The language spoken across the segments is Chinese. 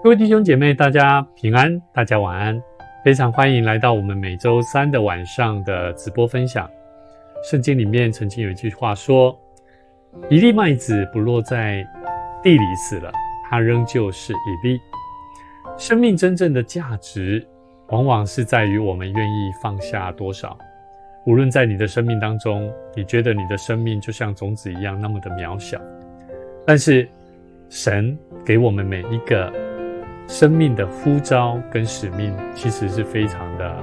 各位弟兄姐妹，大家平安，大家晚安。非常欢迎来到我们每周三的晚上的直播分享。圣经里面曾经有一句话说，一粒麦子不落在地里死了，它仍旧是一粒。生命真正的价值往往是在于我们愿意放下多少。无论在你的生命当中，你觉得你的生命就像种子一样那么的渺小，但是神给我们每一个生命的呼召跟使命其实是非常的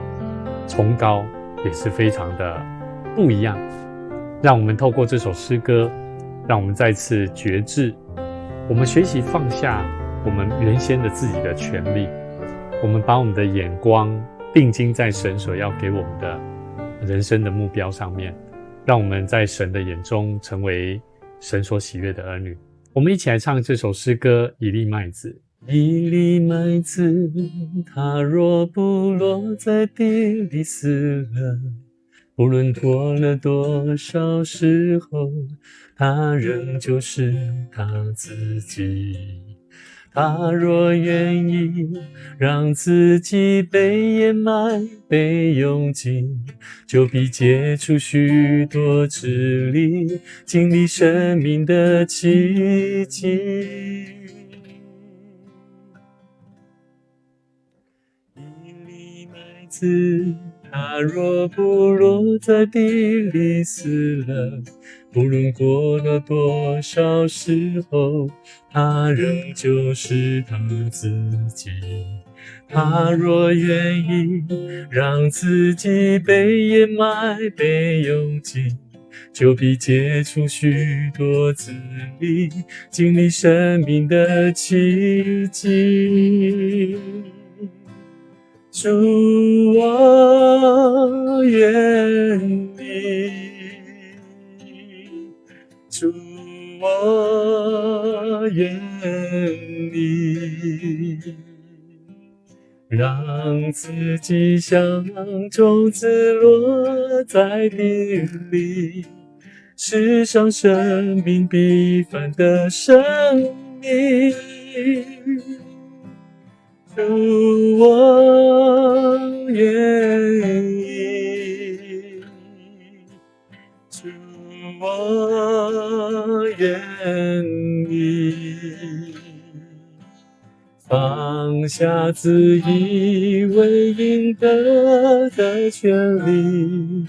崇高，也是非常的不一样。让我们透过这首诗歌，让我们再次觉知，我们学习放下我们原先的自己的权利，我们把我们的眼光定睛在神所要给我们的人生的目标上面，让我们在神的眼中成为神所喜悦的儿女。我们一起来唱这首诗歌《一粒麦子》。一粒麦子，它若不落在地里死了，不论过了多少时候，它仍旧是它自己。他若愿意让自己被掩埋被用尽，就必结出许多枝粒，经历生命的奇迹。一粒麦子，它若不落在地里死了，不论过了多少时候，他仍旧是他自己。他若愿意让自己被掩埋被用尽，就必结出许多子粒，经历生命的奇迹。主，我愿意，主，我愿意，让自己像种子落在地里，世上生命必凡的生命。主，我愿意，主，我愿意，放下自以为应得的权利，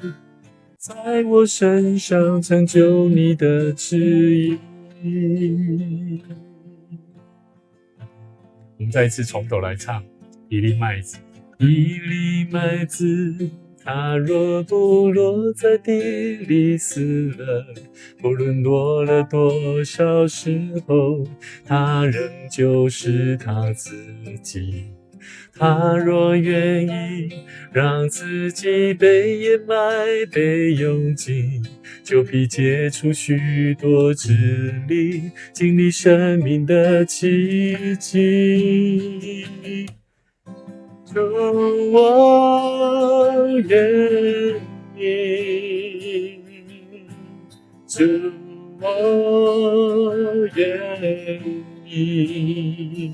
在我身上成就你的旨意。我们再一次从头来唱一粒麦子。一粒麦子，它若不落在地里死了，不论落了多少时候，它仍旧是它自己。他若愿意让自己被掩埋被用尽，就必结出许多枝粒，经历生命的奇迹。主，我愿意，主，我愿意，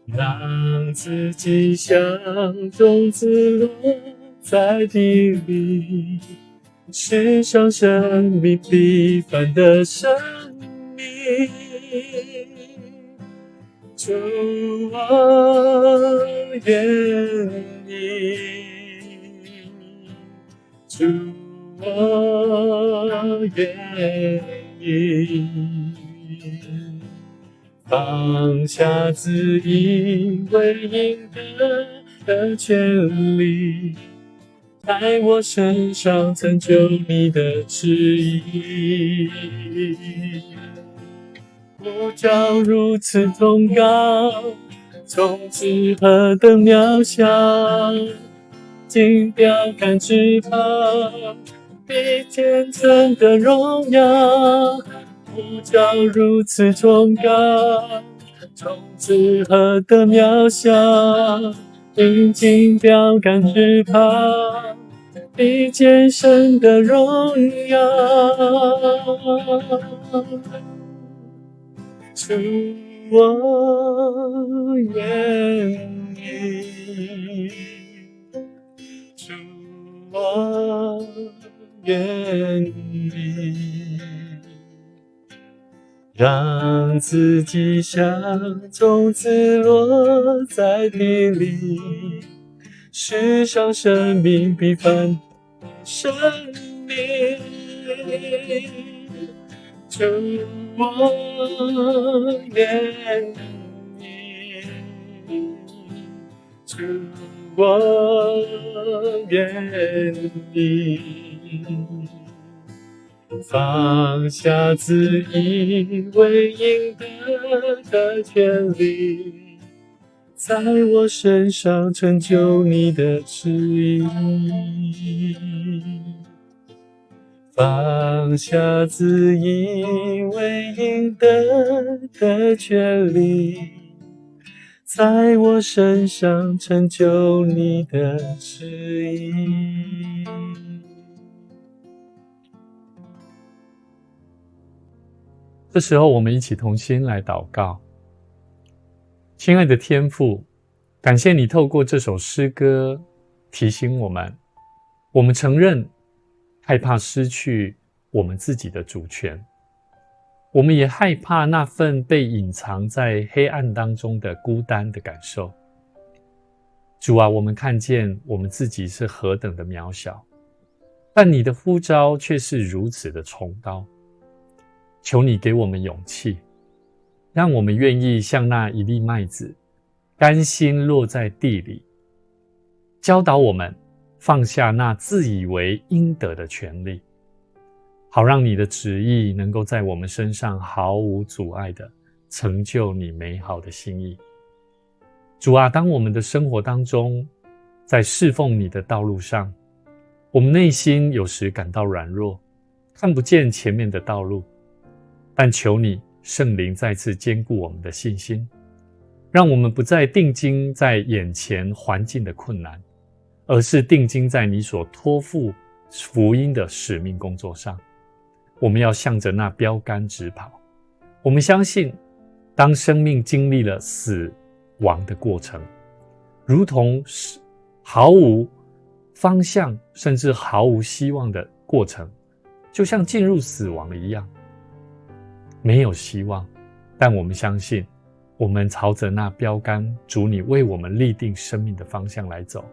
让自己像种子落在地里，世上生命必凡的生命。主，我愿意，主，我愿意，放下自以为应得的权利，在我身上成就你的旨意。呼召如此崇高，从此何等渺小，竟标杆之旁，比天层的荣耀。呼召如此崇高，从此何等渺小，竟标杆之旁，比见神的荣耀。主，我愿意，主我愿意，让自己像种子落在地里，世上生命平凡生命，主我愿意，主我愿意，放下自以为应得的权利，在我身上成就你的旨意。放下自以为应得的权利，在我身上成就你的旨意。这时候我们一起同心来祷告。亲爱的天父，感谢你透过这首诗歌提醒我们，我们承认害怕失去我们自己的主权，我们也害怕那份被隐藏在黑暗当中的孤单的感受。主啊，我们看见我们自己是何等的渺小，但你的呼召却是如此的崇高。求你给我们勇气，让我们愿意像那一粒麦子，甘心落在地里，教导我们放下那自以为应得的权利，好让你的旨意能够在我们身上毫无阻碍的成就你美好的心意。主啊，当我们的生活当中，在侍奉你的道路上，我们内心有时感到软弱，看不见前面的道路，但求你圣灵再次坚固我们的信心，让我们不再定睛在眼前环境的困难，而是定睛在你所托付福音的使命工作上。我们要向着那标杆直跑。我们相信，当生命经历了死亡的过程，如同毫无方向甚至毫无希望的过程，就像进入死亡一样，没有希望。但我们相信，我们朝着那标杆，主你为我们立定生命的方向来走，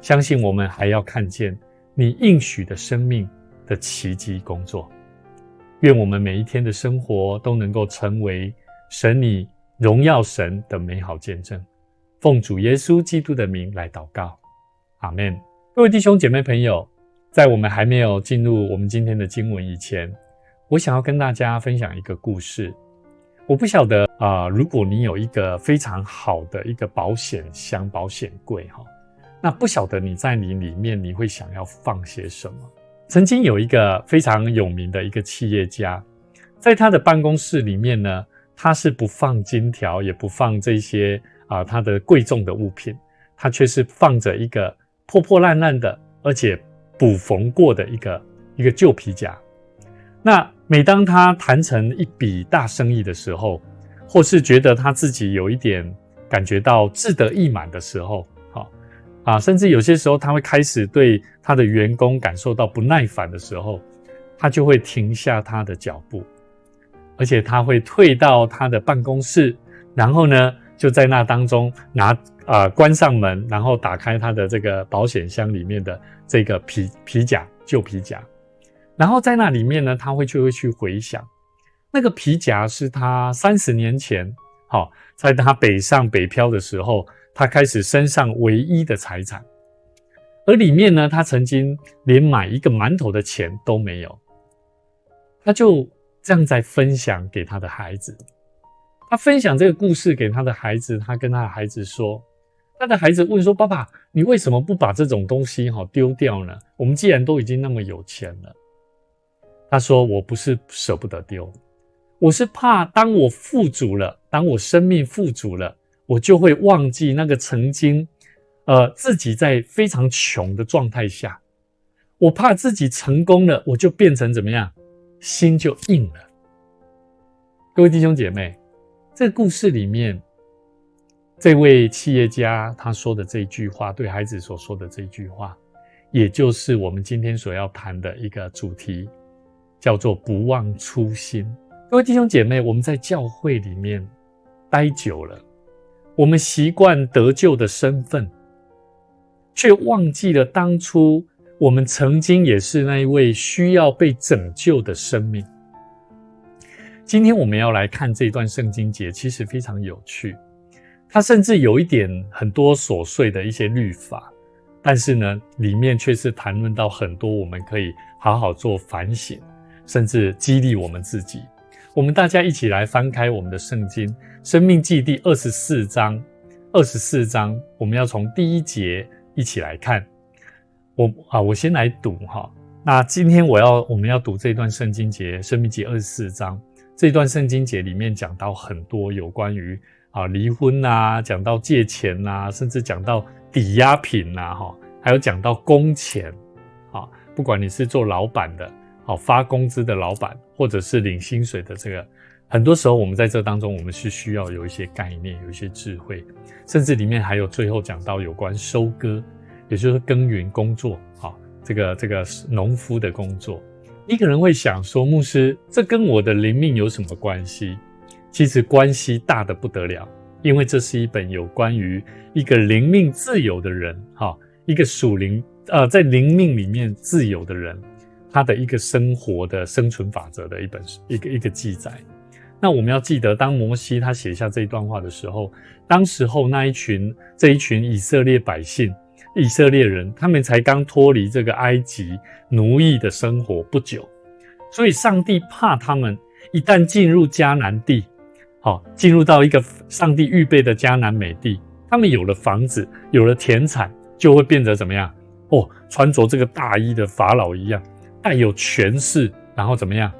相信我们还要看见你应许的生命的奇迹工作。愿我们每一天的生活都能够成为神你荣耀神的美好见证。奉主耶稣基督的名来祷告，阿们。各位弟兄姐妹朋友，在我们还没有进入我们今天的经文以前，我想要跟大家分享一个故事。我不晓得如果你有一个非常好的一个保险箱、保险柜那不晓得你在你里面你会想要放些什么。曾经有一个非常有名的一个企业家，在他的办公室里面呢，他是不放金条，也不放这些他的贵重的物品，他却是放着一个破破烂烂的，而且补缝过的一个旧皮夹。那每当他谈成一笔大生意的时候，或是觉得他自己有一点感觉到志得意满的时候，甚至有些时候他会开始对他的员工感受到不耐烦的时候，他就会停下他的脚步，而且他会退到他的办公室，然后呢就在那当中关上门，然后打开他的这个保险箱里面的这个皮夹，旧皮夹，然后在那里面呢，他就会去回想，那个皮夹是他30年前在他北上北漂的时候，他开始身上唯一的财产，而里面呢，他曾经连买一个馒头的钱都没有。他就这样在分享给他的孩子，他分享这个故事给他的孩子，他跟他的孩子说，他的孩子问说，爸爸，你为什么不把这种东西丢掉呢？我们既然都已经那么有钱了。他说，我不是舍不得丢，我是怕当我富足了，当我生命富足了，我就会忘记那个曾经自己在非常穷的状态下，我怕自己成功了，我就变成怎么样，心就硬了。各位弟兄姐妹，这个故事里面，这位企业家他说的这一句话，对孩子所说的这一句话，也就是我们今天所要谈的一个主题，叫做不忘初心。各位弟兄姐妹，我们在教会里面待久了，我们习惯得救的身份，却忘记了当初我们曾经也是那一位需要被拯救的生命。今天我们要来看这段圣经节，其实非常有趣，它甚至有一点很多琐碎的一些律法，但是呢，里面却是谈论到很多我们可以好好做反省，甚至激励我们自己。我们大家一起来翻开我们的圣经，申命记第24章，我们要从第1节一起来看。我先来读哈。那今天我们要读这段圣经节，申命记24章。这段圣经节里面讲到很多有关于离婚啊，讲到借钱啊，甚至讲到抵押品啊，还有讲到工钱。不管你是做老板的，发工资的老板，或者是领薪水的这个，很多时候我们在这当中，我们是需要有一些概念，有一些智慧，甚至里面还有最后讲到有关收割，也就是耕耘工作，这个农夫的工作。你可能会想说，牧师，这跟我的灵命有什么关系？其实关系大得不得了，因为这是一本有关于一个灵命自由的人，一个属灵在灵命里面自由的人，他的一个生活的生存法则的一个记载。那我们要记得，当摩西他写下这一段话的时候，当时候这一群以色列百姓、以色列人，他们才刚脱离这个埃及奴役的生活不久，所以上帝怕他们一旦进入迦南地，进入到一个上帝预备的迦南美地，他们有了房子，有了田产，就会变得怎么样？穿着这个大衣的法老一样，带有权势，然后怎么样？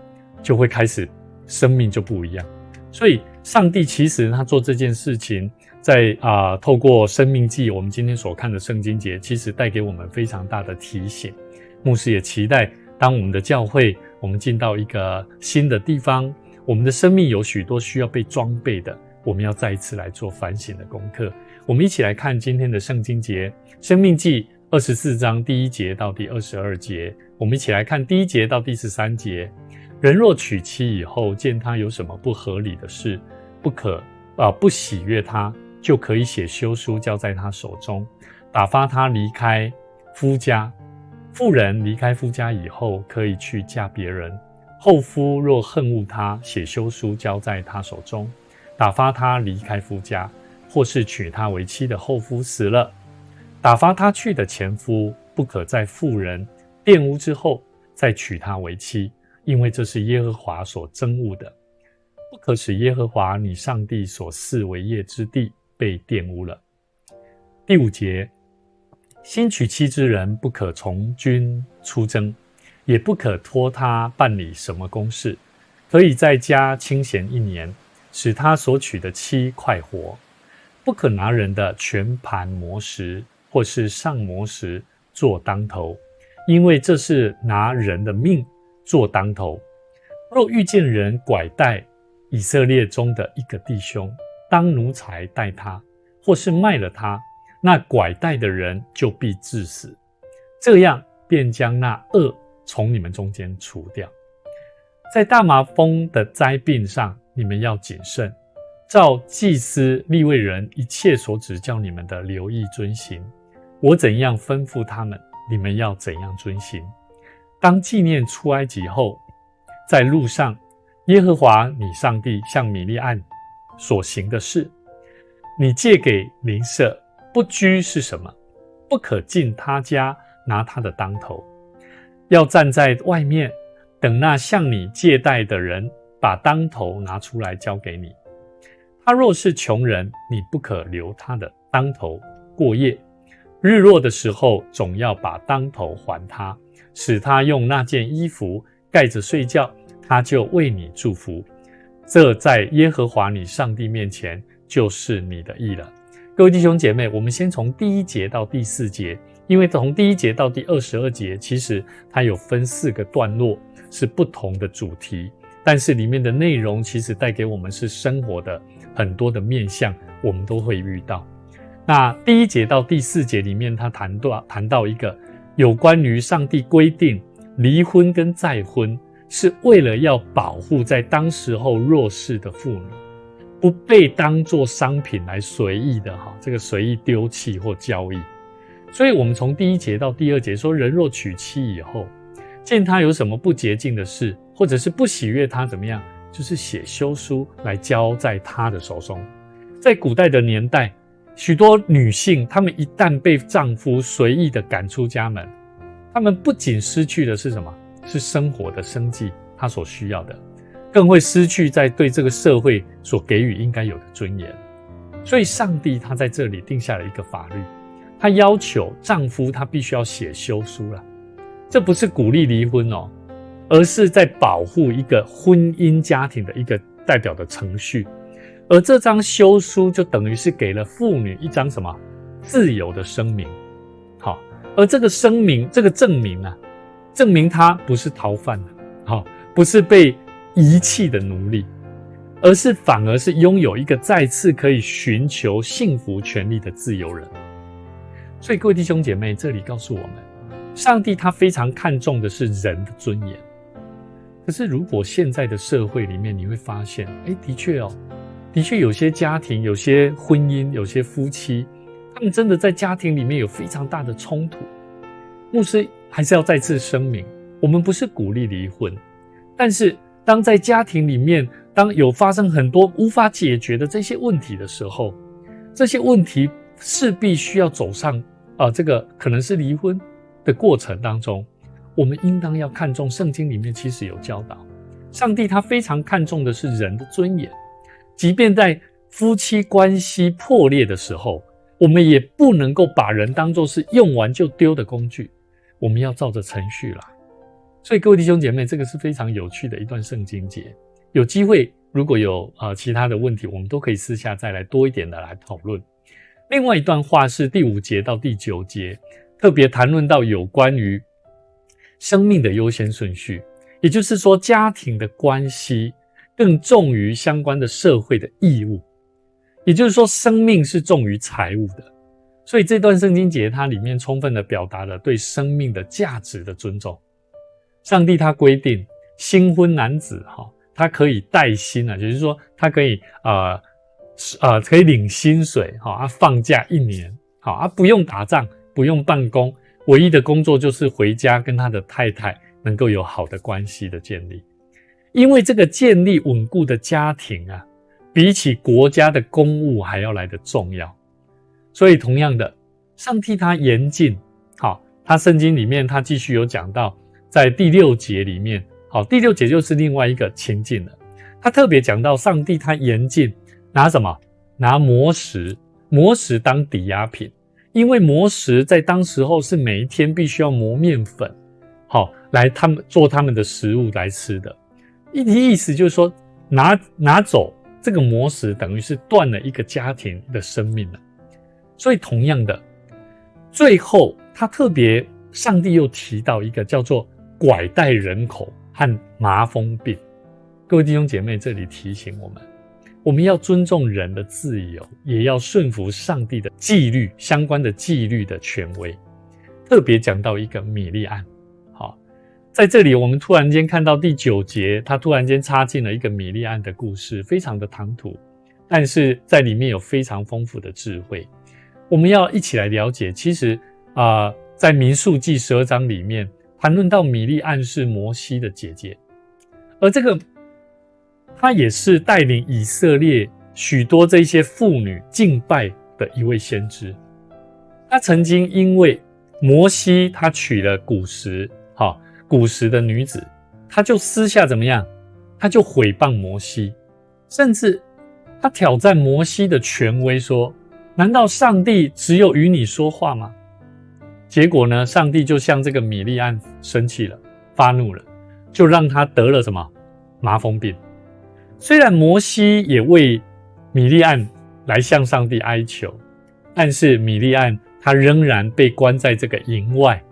就会开始生命就不一样。所以上帝其实他做这件事情，在透过申命记我们今天所看的圣经节，其实带给我们非常大的提醒。牧师也期待，当我们的教会我们进到一个新的地方，我们的生命有许多需要被装备的，我们要再一次来做反省的功课。我们一起来看今天的圣经节，申命记24章第1节到第22节。我们一起来看第1节到第13节。人若娶妻以后，见他有什么不合理的事，不喜悦他，就可以写休书交在他手中，打发他离开夫家。妇人离开夫家以后，可以去嫁别人。后夫若恨恶他，写休书交在他手中，打发他离开夫家，或是娶她为妻的后夫死了，打发他去的前夫不可在妇人玷污之后再娶她为妻，因为这是耶和华所憎恶的。不可使耶和华你上帝所赐为业之地被玷污了。第5节，新娶妻之人不可从军出征，也不可托他办理什么公事，可以在家清闲1年，使他所娶的妻快活。不可拿人的全盘磨石，或是上磨石做当头，因为这是拿人的命做当头。若遇见人拐带以色列中的一个弟兄，当奴才待他，或是卖了他，那拐带的人就必治死，这样便将那恶从你们中间除掉。在大麻风的灾病上，你们要谨慎，照祭司利未人一切所指教你们的留意遵行。我怎样吩咐他们，你们要怎样遵行。当纪念出埃及后，在路上耶和华你上帝向米利暗所行的事，你借给邻舍不拘是什么？不可进他家拿他的当头，要站在外面，等那向你借贷的人把当头拿出来交给你。他若是穷人，你不可留他的当头过夜，日落的时候总要把当头还他，使他用那件衣服盖着睡觉，他就为你祝福。这在耶和华你上帝面前就是你的义了。各位弟兄姐妹，我们先从第1节到第4节，因为从第1节到第22节，其实它有分4个段落，是不同的主题，但是里面的内容其实带给我们是生活的很多的面向我们都会遇到。那第1节到第4节里面，他谈到一个有关于上帝规定离婚跟再婚是为了要保护在当时候弱势的妇女，不被当作商品来随意的这个随意丢弃或交易。所以我们从第1节到第2节说，人若娶妻以后，见他有什么不洁净的事，或者是不喜悦他怎么样，就是写休书来交在他的手中。在古代的年代，许多女性她们一旦被丈夫随意的赶出家门，她们不仅失去的是什么？是生活的生计，她所需要的，更会失去在对这个社会所给予应该有的尊严。所以上帝他在这里定下了一个法律，他要求丈夫他必须要写休书了。这不是鼓励离婚而是在保护一个婚姻家庭的一个代表的程序。而这张休书就等于是给了妇女一张什么？自由的声明。好，而这个声明，这个证明证明她不是逃犯不是被遗弃的奴隶，而是反而是拥有一个再次可以寻求幸福权利的自由人。所以各位弟兄姐妹，这里告诉我们，上帝他非常看重的是人的尊严。可是如果现在的社会里面，你会发现的确有些家庭，有些婚姻，有些夫妻，他们真的在家庭里面有非常大的冲突。牧师还是要再次声明，我们不是鼓励离婚，但是当在家庭里面，当有发生很多无法解决的这些问题的时候，这些问题势必需要走上这个可能是离婚的过程当中，我们应当要看重圣经里面其实有教导，上帝他非常看重的是人的尊严。即便在夫妻关系破裂的时候，我们也不能够把人当作是用完就丢的工具，我们要照着程序来。所以各位弟兄姐妹，这个是非常有趣的一段圣经节。有机会如果有其他的问题，我们都可以私下再来多一点的来讨论。另外一段话是第5节到第9节，特别谈论到有关于生命的优先顺序，也就是说家庭的关系更重于相关的社会的义务，也就是说生命是重于财物的。所以这段圣经节它里面充分的表达了对生命的价值的尊重。上帝他规定新婚男子他可以带薪也就是说他可以可以领薪水放假1年不用打仗，不用办公，唯一的工作就是回家跟他的太太能够有好的关系的建立。因为这个建立稳固的家庭比起国家的公务还要来得重要。所以同样的，上帝他严禁他圣经里面他继续有讲到，在第6节里面第6节就是另外一个情境了。他特别讲到上帝他严禁拿什么？拿磨石当抵押品。因为磨石在当时候是每一天必须要磨面粉来他们做他们的食物来吃的。意思就是说拿走这个磨石，等于是断了一个家庭的生命了。所以同样的，最后他特别上帝又提到一个叫做拐带人口和麻风病。各位弟兄姐妹，这里提醒我们要尊重人的自由，也要顺服上帝的纪律，相关的纪律的权威。特别讲到一个米利暗，在这里我们突然间看到第9节，他突然间插进了一个米利暗的故事，非常的唐突，但是在里面有非常丰富的智慧。我们要一起来了解，其实在民数记12章里面谈论到米利暗是摩西的姐姐，而这个她也是带领以色列许多这些妇女敬拜的一位先知。她曾经因为摩西他娶了古时的女子，他就私下怎么样？他就毁谤摩西，甚至他挑战摩西的权威，说：难道上帝只有与你说话吗？结果呢，上帝就向这个米利暗生气了，发怒了，就让他得了什么？麻风病。虽然摩西也为米利暗来向上帝哀求，但是米利暗他仍然被关在这个营外，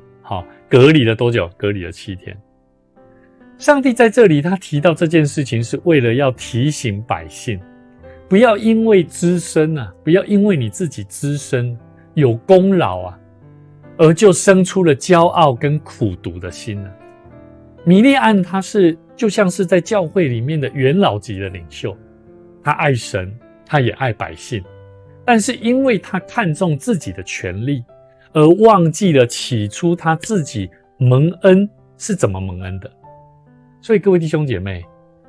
隔离了多久？隔离了7天。上帝在这里他提到这件事情，是为了要提醒百姓，不要因为资深啊，不要因为你自己资深有功劳啊，而就生出了骄傲跟苦毒的心啊。米利暗他就像是在教会里面的元老级的领袖，他爱神，他也爱百姓，但是因为他看重自己的权利，而忘记了起初他自己蒙恩是怎么蒙恩的。所以各位弟兄姐妹，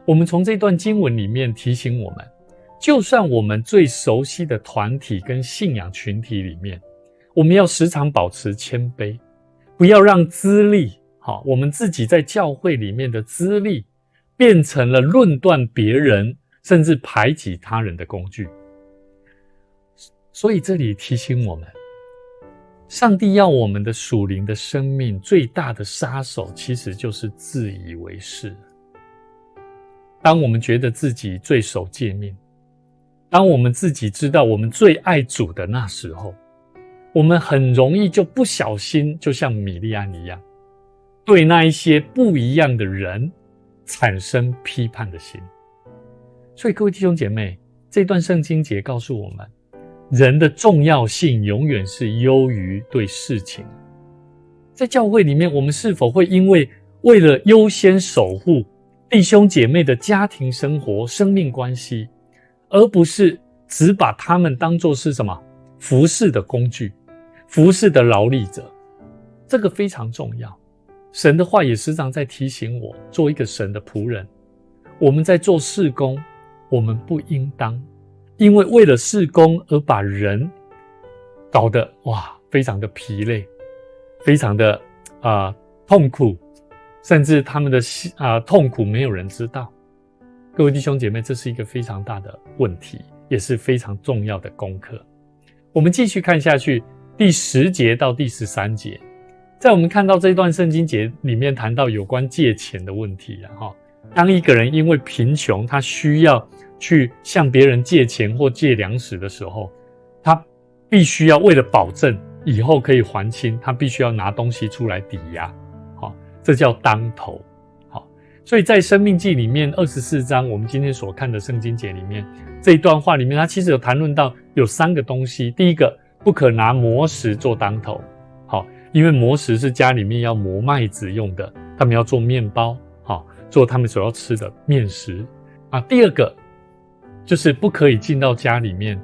我们从这段经文里面提醒我们，就算我们最熟悉的团体跟信仰群体里面，我们要时常保持谦卑，不要让资历，我们自己在教会里面的资历变成了论断别人甚至排挤他人的工具。所以这里提醒我们，上帝要我们的属灵的生命最大的杀手其实就是自以为是。当我们觉得自己最守诫命，当我们自己知道我们最爱主的那时候，我们很容易就不小心就像米利暗一样，对那一些不一样的人产生批判的心。所以各位弟兄姐妹，这段圣经节告诉我们，人的重要性永远是优于对事情。在教会里面，我们是否会为了优先守护弟兄姐妹的家庭生活、生命关系，而不是只把他们当作是什么服事的工具、服事的劳力者？这个非常重要。神的话也时常在提醒我，做一个神的仆人，我们在做事工，我们不应当因为了事工而把人搞得非常的疲累，非常的痛苦，甚至他们的痛苦没有人知道。各位弟兄姐妹，这是一个非常大的问题，也是非常重要的功课。我们继续看下去，第10节到第13节，在我们看到这段圣经节里面谈到有关借钱的问题当一个人因为贫穷，他需要去向别人借钱或借粮食的时候，他必须要为了保证以后可以还清，他必须要拿东西出来抵押，这叫当头。所以在申命记里面24章，我们今天所看的圣经节里面，这一段话里面，它其实有谈论到有3个东西。第一个，不可拿磨石做当头，因为磨石是家里面要磨麦子用的，他们要做面包，做他们所要吃的面食。第二个就是不可以进到家里面，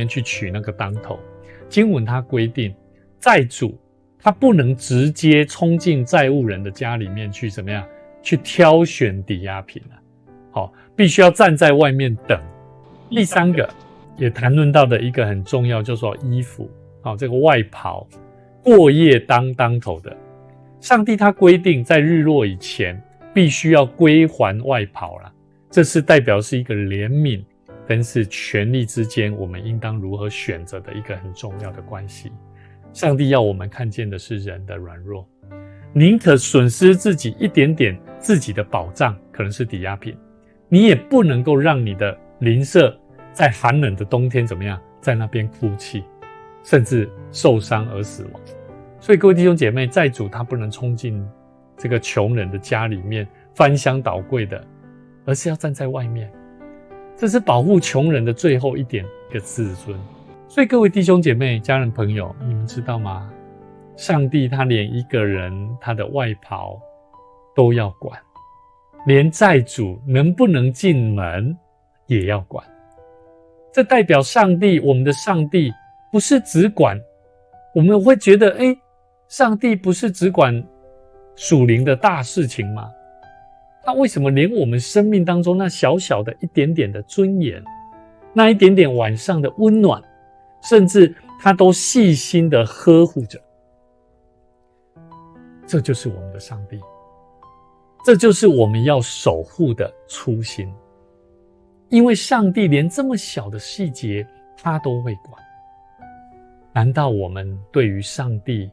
去取那个当头。经文它规定，债主他不能直接冲进债务人的家里面去怎么样去挑选抵押品必须要站在外面等。第3个也谈论到的一个很重要，就是说衣服这个外袍过夜当头的，上帝他规定在日落以前必须要归还外袍了。这是代表是一个怜悯，但是权力之间我们应当如何选择的一个很重要的关系。上帝要我们看见的是人的软弱，宁可损失自己一点点自己的保障，可能是抵押品，你也不能够让你的邻舍在寒冷的冬天怎么样，在那边哭泣，甚至受伤而死亡。所以各位弟兄姐妹，债主他不能冲进这个穷人的家里面翻箱倒柜的，而是要站在外面，这是保护穷人的最后一点的自尊。所以各位弟兄姐妹、家人朋友，你们知道吗？上帝他连一个人他的外袍都要管，连债主能不能进门也要管。这代表上帝，我们的上帝不是只管，我们会觉得上帝不是只管属灵的大事情吗？他为什么连我们生命当中那小小的一点点的尊严，那一点点晚上的温暖，甚至他都细心的呵护着？这就是我们的上帝，这就是我们要守护的初心。因为上帝连这么小的细节他都会管，难道我们对于上帝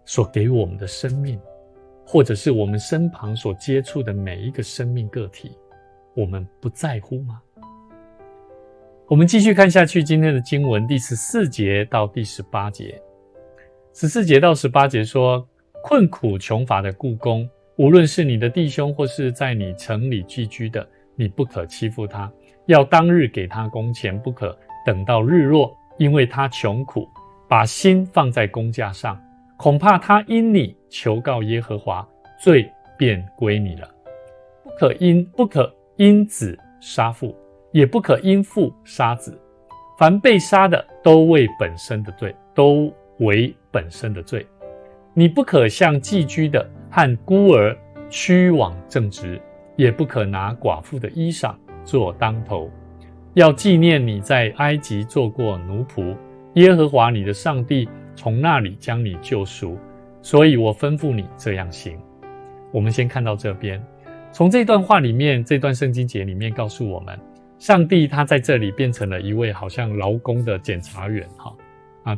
所给予我们的生命，或者是我们身旁所接触的每一个生命个体，我们不在乎吗？我们继续看下去今天的经文，第14节到第18节。14节到18节说，困苦穷乏的雇工，无论是你的弟兄或是在你城里寄居的，你不可欺负他，要当日给他工钱，不可等到日落，因为他穷苦，把心放在工价上，恐怕他因你求告耶和华，罪便归你了。不可因子杀父，也不可因父杀子，凡被杀的都为本身的罪。你不可向寄居的和孤儿屈枉正直，也不可拿寡妇的衣裳做当头。要纪念你在埃及做过奴仆，耶和华你的上帝从那里将你救赎，所以我吩咐你这样行。我们先看到这边，从这段话里面，这段圣经节里面告诉我们，上帝他在这里变成了一位好像劳工的检察员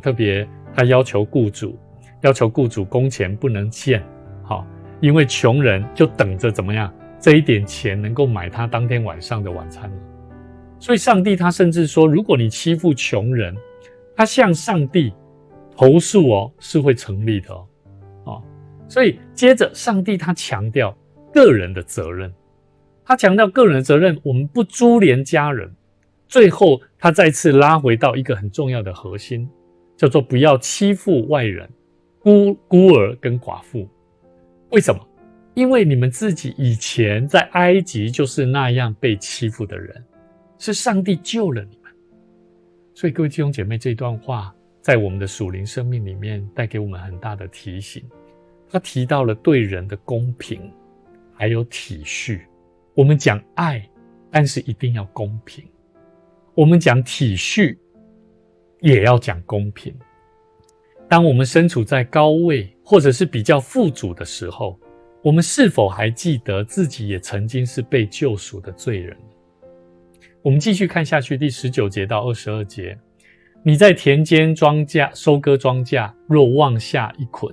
特别他要求雇主工钱不能欠，因为穷人就等着怎么样，这一点钱能够买他当天晚上的晚餐。所以上帝他甚至说，如果你欺负穷人，他向上帝投诉是会成立的所以接着上帝他强调个人的责任，我们不株连家人。最后他再次拉回到一个很重要的核心，叫做不要欺负外人，孤儿跟寡妇。为什么？因为你们自己以前在埃及就是那样被欺负的人，是上帝救了你们。所以各位弟兄姐妹，这段话在我们的属灵生命里面带给我们很大的提醒。他提到了对人的公平还有体恤。我们讲爱，但是一定要公平。我们讲体恤，也要讲公平。当我们身处在高位或者是比较富足的时候，我们是否还记得自己也曾经是被救赎的罪人？我们继续看下去，第19节到22节，你在田间收割庄稼，若忘下一捆，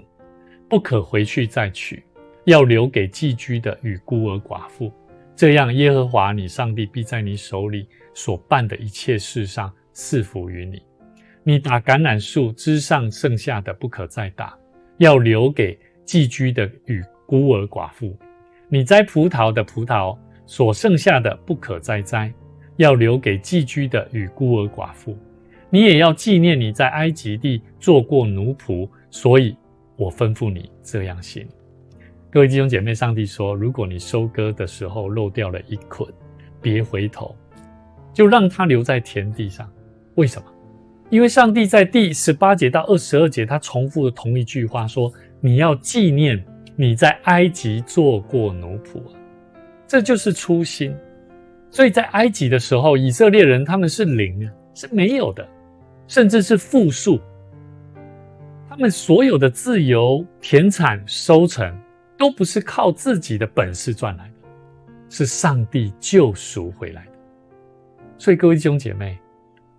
不可回去再取，要留给寄居的与孤儿寡妇。这样耶和华你上帝必在你手里所办的一切事上赐福于你。你打橄榄树枝上剩下的不可再打，要留给寄居的与孤儿寡妇。你摘葡萄的葡萄所剩下的不可再摘，要留给寄居的与孤儿寡妇。你也要纪念你在埃及地做过奴仆，所以我吩咐你这样行。各位弟兄姐妹，上帝说，如果你收割的时候漏掉了一捆，别回头，就让它留在田地上。为什么？因为上帝在第18节到22节，他重复了同一句话，说你要纪念你在埃及做过奴仆。这就是初心。所以在埃及的时候，以色列人他们是零，是没有的，甚至是负数。他们所有的自由、田产、收成都不是靠自己的本事赚来的，是上帝救赎回来的。所以各位弟兄姐妹，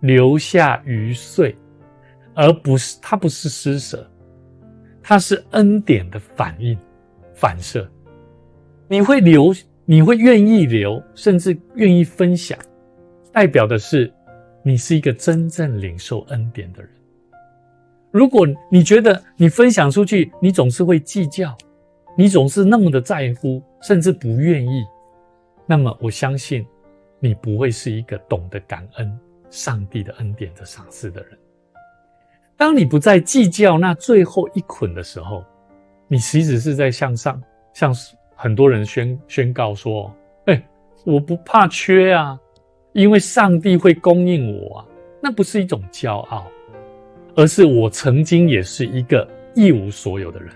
留下余岁，它不是施舍，它是恩典的反射。你会愿意留，甚至愿意分享，代表的是你是一个真正领受恩典的人。如果你觉得你分享出去，你总是会计较，你总是那么的在乎，甚至不愿意，那么我相信你不会是一个懂得感恩上帝的恩典的赏赐的人。当你不再计较那最后一捆的时候，你其实是在向很多人宣告说，我不怕缺啊，因为上帝会供应我啊。那不是一种骄傲，而是我曾经也是一个一无所有的人，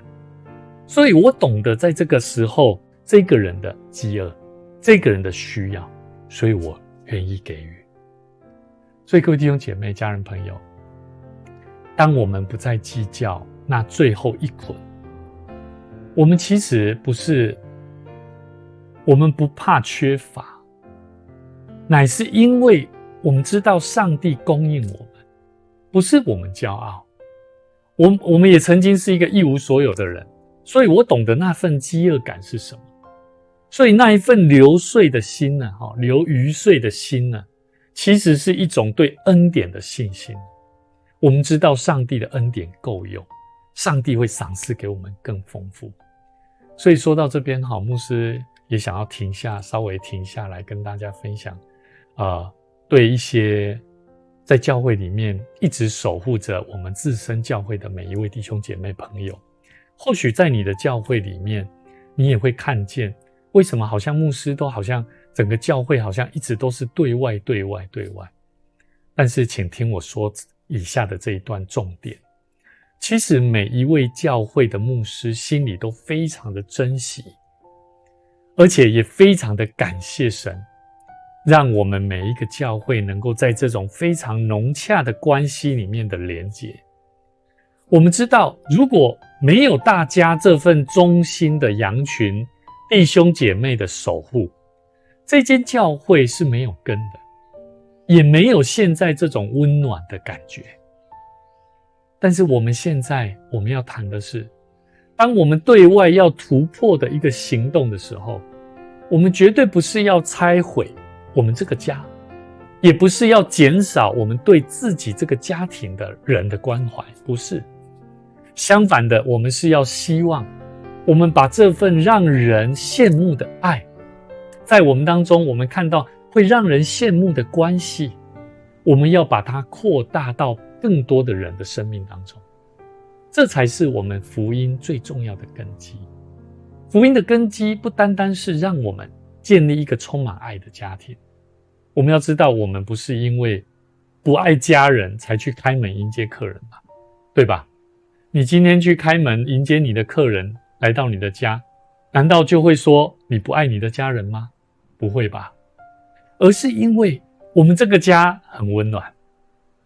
所以我懂得在这个时候这个人的饥饿，这个人的需要，所以我愿意给予。所以各位弟兄姐妹、家人朋友，当我们不再计较那最后一捆，我们其实我们不怕缺乏，乃是因为我们知道上帝供应我们，不是我们骄傲。我们也曾经是一个一无所有的人，所以我懂得那份饥饿感是什么。所以那一份留岁的心呢，留余岁的心呢，其实是一种对恩典的信心。我们知道上帝的恩典够用，上帝会赏赐给我们更丰富。所以说到这边，牧师也想要稍微停下来跟大家分享对一些在教会里面一直守护着我们自身教会的每一位弟兄姐妹朋友，或许在你的教会里面，你也会看见为什么好像牧师都好像整个教会好像一直都是对外。但是请听我说以下的这一段重点。其实每一位教会的牧师心里都非常的珍惜，而且也非常的感谢神，让我们每一个教会能够在这种非常融洽的关系里面的连结。我们知道，如果没有大家这份忠心的羊群弟兄姐妹的守护，这间教会是没有根的，也没有现在这种温暖的感觉。但是我们现在要谈的是，当我们对外要突破的一个行动的时候，我们绝对不是要拆毁我们这个家，也不是要减少我们对自己这个家庭的人的关怀，不是。相反的，我们是要希望我们把这份让人羡慕的爱，在我们当中我们看到会让人羡慕的关系，我们要把它扩大到更多的人的生命当中。这才是我们福音最重要的根基。福音的根基不单单是让我们建立一个充满爱的家庭，我们要知道，我们不是因为不爱家人才去开门迎接客人吧，对吧？你今天去开门迎接你的客人来到你的家，难道就会说你不爱你的家人吗？不会吧。而是因为我们这个家很温暖，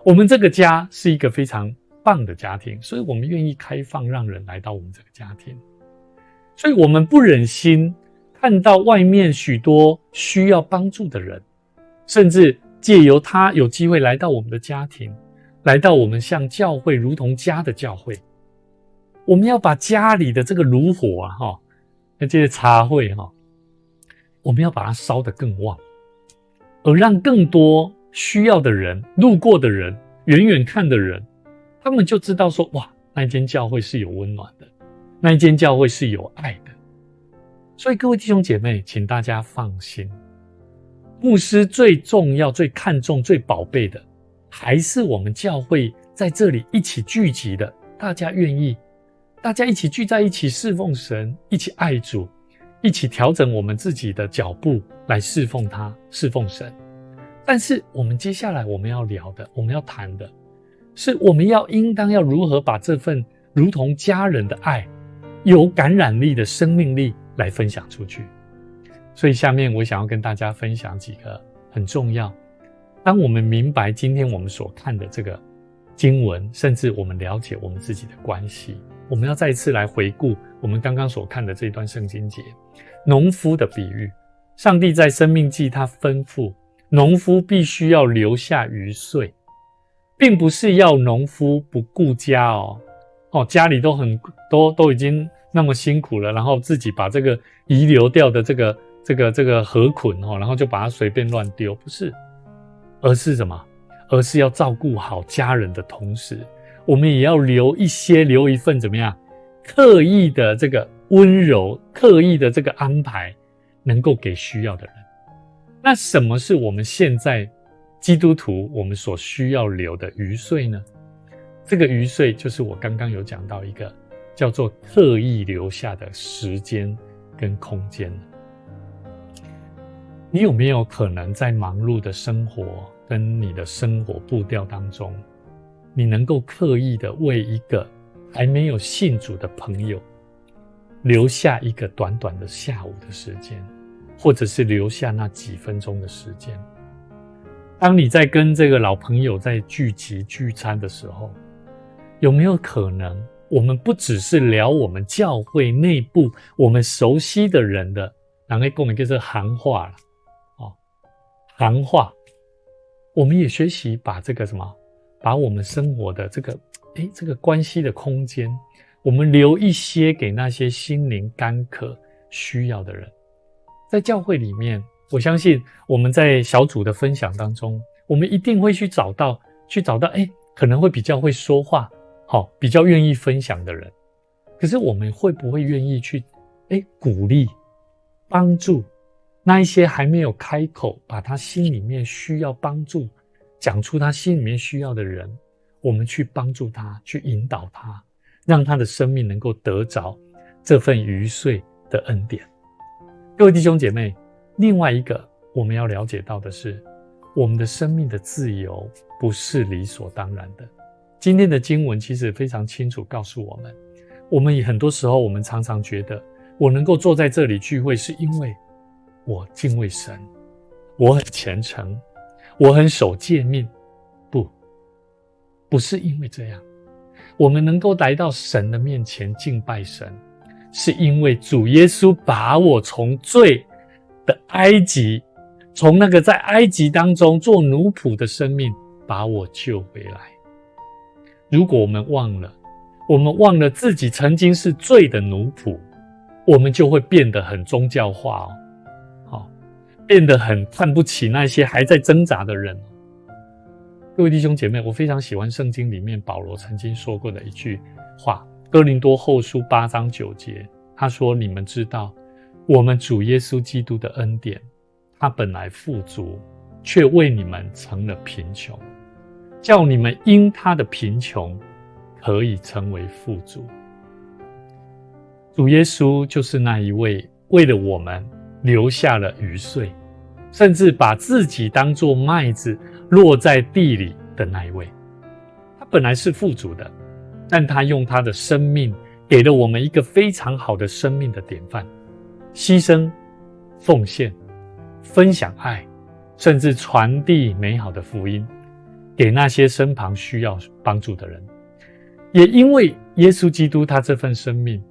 我们这个家是一个非常棒的家庭，所以我们愿意开放让人来到我们这个家庭。所以我们不忍心看到外面许多需要帮助的人，甚至借由他有机会来到我们的家庭，来到我们像教会如同家的教会。我们要把家里的这个炉火这些茶会我们要把它烧得更旺，而让更多需要的人、路过的人、远远看的人，他们就知道说，哇，那一间教会是有温暖的，那一间教会是有爱的。所以各位弟兄姐妹，请大家放心，牧师最重要、最看重、最宝贝的，还是我们教会在这里一起聚集的，大家愿意，大家一起聚在一起侍奉神，一起爱主，一起调整我们自己的脚步来侍奉他、侍奉神。但是我们接下来我们要聊的，我们要谈的，是我们应当要如何把这份如同家人的爱，有感染力的生命力来分享出去。所以下面我想要跟大家分享几个很重要，当我们明白今天我们所看的这个经文，甚至我们了解我们自己的关系，我们要再一次来回顾我们刚刚所看的这段圣经节，农夫的比喻。上帝在申命记他吩咐农夫必须要留下余穗，并不是要农夫不顾家家里都已经那么辛苦了，然后自己把这个遗留掉的这个禾捆然后就把它随便乱丢，不是，而是什么？而是要照顾好家人的同时，我们也要留一份怎么样？刻意的这个温柔，刻意的这个安排，能够给需要的人。那什么是我们现在基督徒我们所需要留的余穗呢？这个余穗就是我刚刚有讲到一个叫做刻意留下的时间跟空间。你有没有可能在忙碌的生活跟你的生活步调当中，你能够刻意的为一个还没有信主的朋友留下一个短短的下午的时间，或者是留下那几分钟的时间？当你在跟这个老朋友在聚集聚餐的时候，有没有可能我们不只是聊我们教会内部我们熟悉的人的，然后跟我们叫做行话了行话，我们也学习把这个把我们生活的这个关系的空间，我们留一些给那些心灵干渴需要的人。在教会里面，我相信我们在小组的分享当中，我们一定会去找到可能会比较会说话比较愿意分享的人。可是我们会不会愿意去鼓励帮助那一些还没有开口把他心里面需要帮助讲出他心里面需要的人，我们去帮助他，去引导他，让他的生命能够得着这份余岁的恩典。各位弟兄姐妹，另外一个我们要了解到的是，我们的生命的自由不是理所当然的。今天的经文其实非常清楚告诉我们也很多时候我们常常觉得我能够坐在这里聚会是因为我敬畏神，我很虔诚，我很守诫命。不是因为这样。我们能够来到神的面前敬拜神，是因为主耶稣把我从罪的埃及，从那个在埃及当中做奴仆的生命，把我救回来。如果我们忘了自己曾经是罪的奴仆，我们就会变得很宗教化变得很看不起那些还在挣扎的人。各位弟兄姐妹，我非常喜欢圣经里面保罗曾经说过的一句话，哥林多后书8章9节，他说：你们知道我们主耶稣基督的恩典，他本来富足，却为你们成了贫穷，叫你们因他的贫穷可以成为富足。主耶稣就是那一位为了我们留下了余岁，甚至把自己当作麦子落在地里的那一位。他本来是富足的，但他用他的生命给了我们一个非常好的生命的典范，牺牲、奉献、分享爱，甚至传递美好的福音给那些身旁需要帮助的人。也因为耶稣基督他这份生命，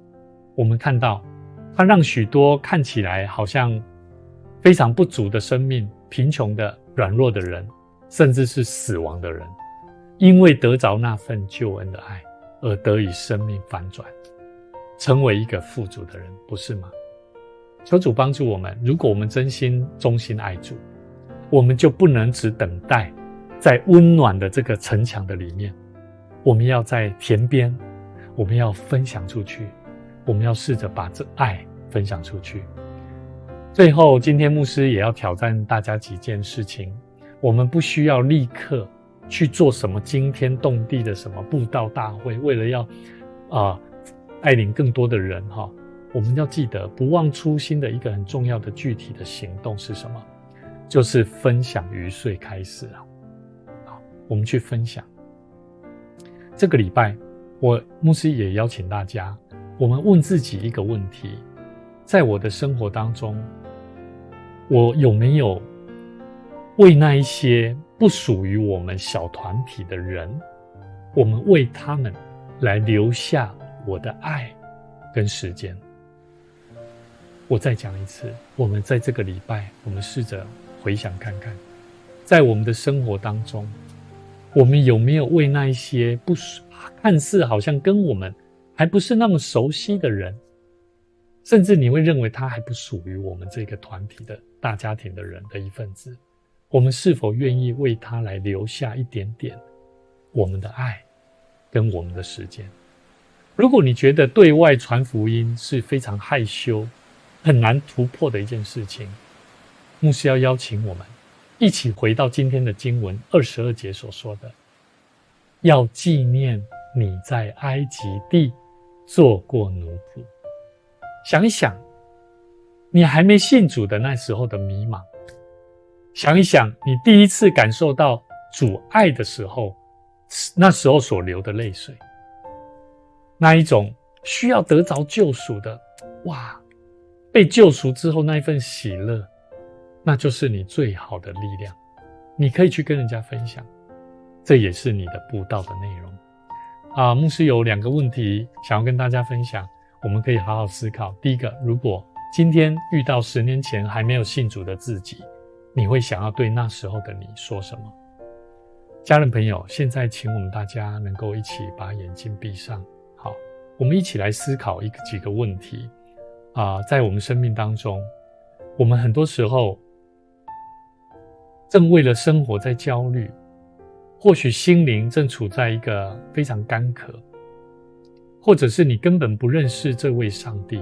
我们看到他让许多看起来好像非常不足的生命，贫穷的、软弱的人，甚至是死亡的人，因为得着那份救恩的爱，而得以生命反转，成为一个富足的人，不是吗？求主帮助我们，如果我们真心忠心爱主，我们就不能只等待在温暖的这个城墙的里面，我们要在田边，我们要分享出去，我们要试着把这爱分享出去。最后，今天牧师也要挑战大家几件事情，我们不需要立刻去做什么惊天动地的什么布道大会，为了要带领更多的人我们要记得不忘初心的一个很重要的具体的行动是什么？就是分享余岁开始好，我们去分享。这个礼拜牧师也邀请大家，我们问自己一个问题，在我的生活当中，我有没有为那一些不属于我们小团体的人，我们为他们来留下我的爱跟时间。我再讲一次，我们在这个礼拜，我们试着回想看看，在我们的生活当中，我们有没有为那一些看似好像跟我们还不是那么熟悉的人，甚至你会认为他还不属于我们这个团体的大家庭的人的一份子，我们是否愿意为他来留下一点点我们的爱跟我们的时间？如果你觉得对外传福音是非常害羞、很难突破的一件事情，牧师要邀请我们一起回到今天的经文22节所说的，要纪念你在埃及地做过奴仆。想一想你还没信主的那时候的迷茫，想一想你第一次感受到主爱的时候，那时候所流的泪水，那一种需要得着救赎的被救赎之后那一份喜乐，那就是你最好的力量。你可以去跟人家分享，这也是你的布道的内容牧师有2个问题想要跟大家分享，我们可以好好思考。第一个，如果今天遇到10年前还没有信主的自己，你会想要对那时候的你说什么？家人朋友，现在请我们大家能够一起把眼睛闭上。好，我们一起来思考几个问题在我们生命当中，我们很多时候正为了生活在焦虑，或许心灵正处在一个非常干渴，或者是你根本不认识这位上帝，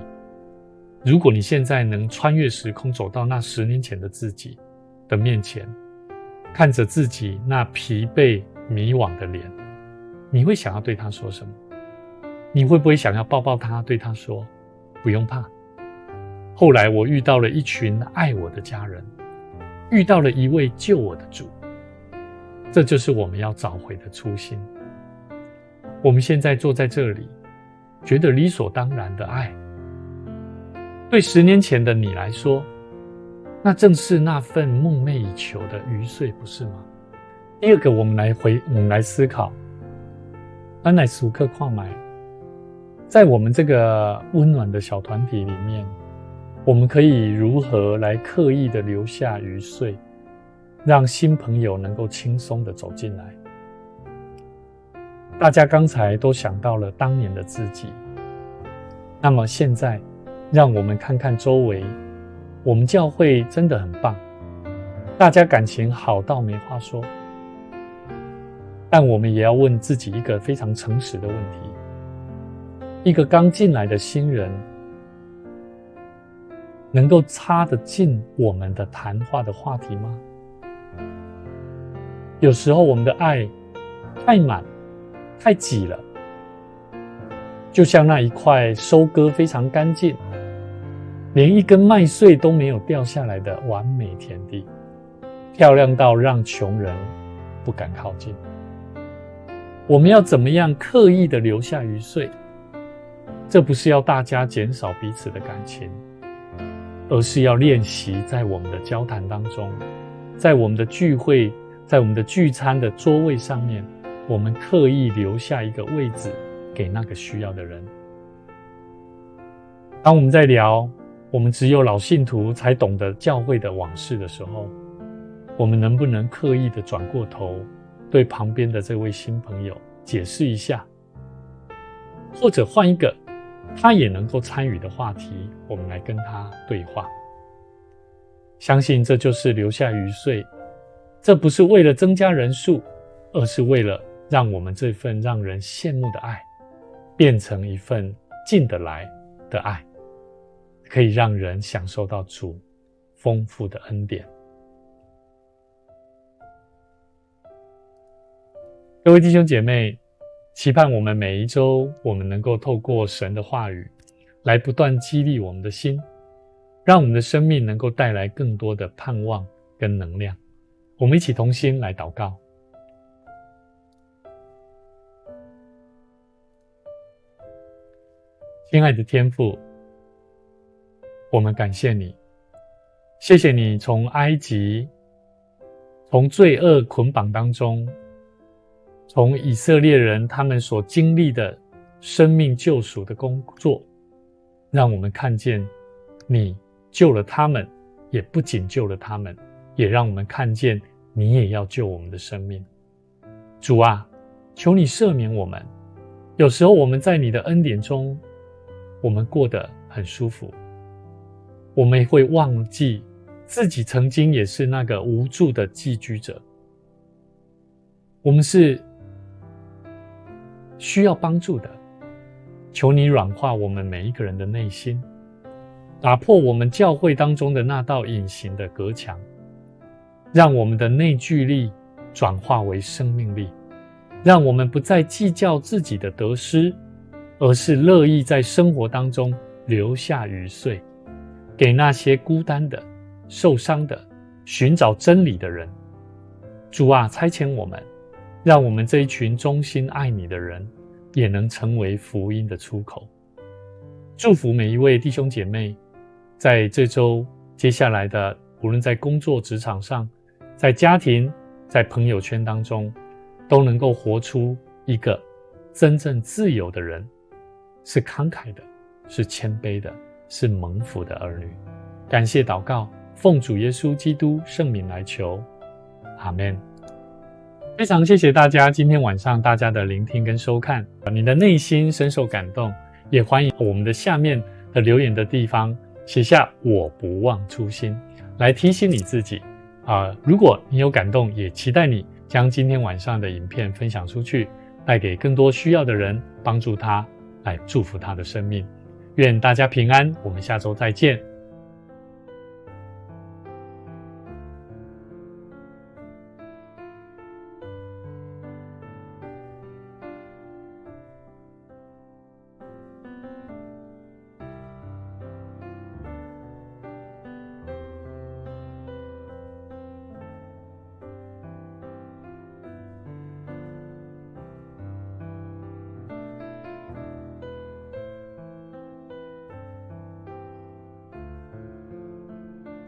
如果你现在能穿越时空走到那10年前的自己的面前，看着自己那疲惫迷惘的脸，你会想要对他说什么？你会不会想要抱抱他，对他说，不用怕，后来我遇到了一群爱我的家人，遇到了一位救我的主。这就是我们要找回的初心。我们现在坐在这里，觉得理所当然的爱，对10年前的你来说，那正是那份梦寐以求的余岁，不是吗？第二个，我们来思考，咱来时刻看买，在我们这个温暖的小团体里面，我们可以如何来刻意的留下余岁，让新朋友能够轻松的走进来。大家刚才都想到了当年的自己，那么现在让我们看看周围，我们教会真的很棒，大家感情好到没话说，但我们也要问自己一个非常诚实的问题，一个刚进来的新人能够插得进我们的谈话的话题吗？有时候我们的爱太满太挤了，就像那一块收割非常干净，连一根麦穗都没有掉下来的完美田地，漂亮到让穷人不敢靠近。我们要怎么样刻意的留下余岁？这不是要大家减少彼此的感情，而是要练习在我们的交谈当中，在我们的聚会，在我们的聚餐的桌位上面，我们刻意留下一个位置给那个需要的人。当我们在聊我们只有老信徒才懂得教会的往事的时候，我们能不能刻意的转过头，对旁边的这位新朋友解释一下，或者换一个他也能够参与的话题，我们来跟他对话。相信这就是留下余岁，这不是为了增加人数，而是为了让我们这份让人羡慕的爱变成一份进得来的爱，可以让人享受到主丰富的恩典。各位弟兄姐妹，期盼我们每一周，我们能够透过神的话语来不断激励我们的心，让我们的生命能够带来更多的盼望跟能量。我们一起同心来祷告。亲爱的天父，我们感谢你，谢谢你从埃及，从罪恶捆绑当中，从以色列人他们所经历的生命救赎的工作，让我们看见你救了他们，也不仅救了他们，也让我们看见你也要救我们的生命。主啊，求你赦免我们，有时候我们在你的恩典中，我们过得很舒服，我们会忘记自己曾经也是那个无助的寄居者，我们是需要帮助的。求你软化我们每一个人的内心，打破我们教会当中的那道隐形的隔墙，让我们的内聚力转化为生命力，让我们不再计较自己的得失，而是乐意在生活当中留下余岁，给那些孤单的、受伤的、寻找真理的人。主啊，差遣我们，让我们这一群忠心爱你的人也能成为福音的出口。祝福每一位弟兄姐妹，在这周接下来的，无论在工作职场上，在家庭，在朋友圈当中，都能够活出一个真正自由的人，是慷慨的，是谦卑的，是蒙福的儿女。感谢祷告，奉主耶稣基督圣名来求，阿们。非常谢谢大家今天晚上大家的聆听跟收看，你的内心深受感动，也欢迎我们的下面的留言的地方写下我不忘初心，来提醒你自己如果你有感动，也期待你将今天晚上的影片分享出去，带给更多需要的人，帮助他，来祝福他的生命。愿大家平安，我们下周再见。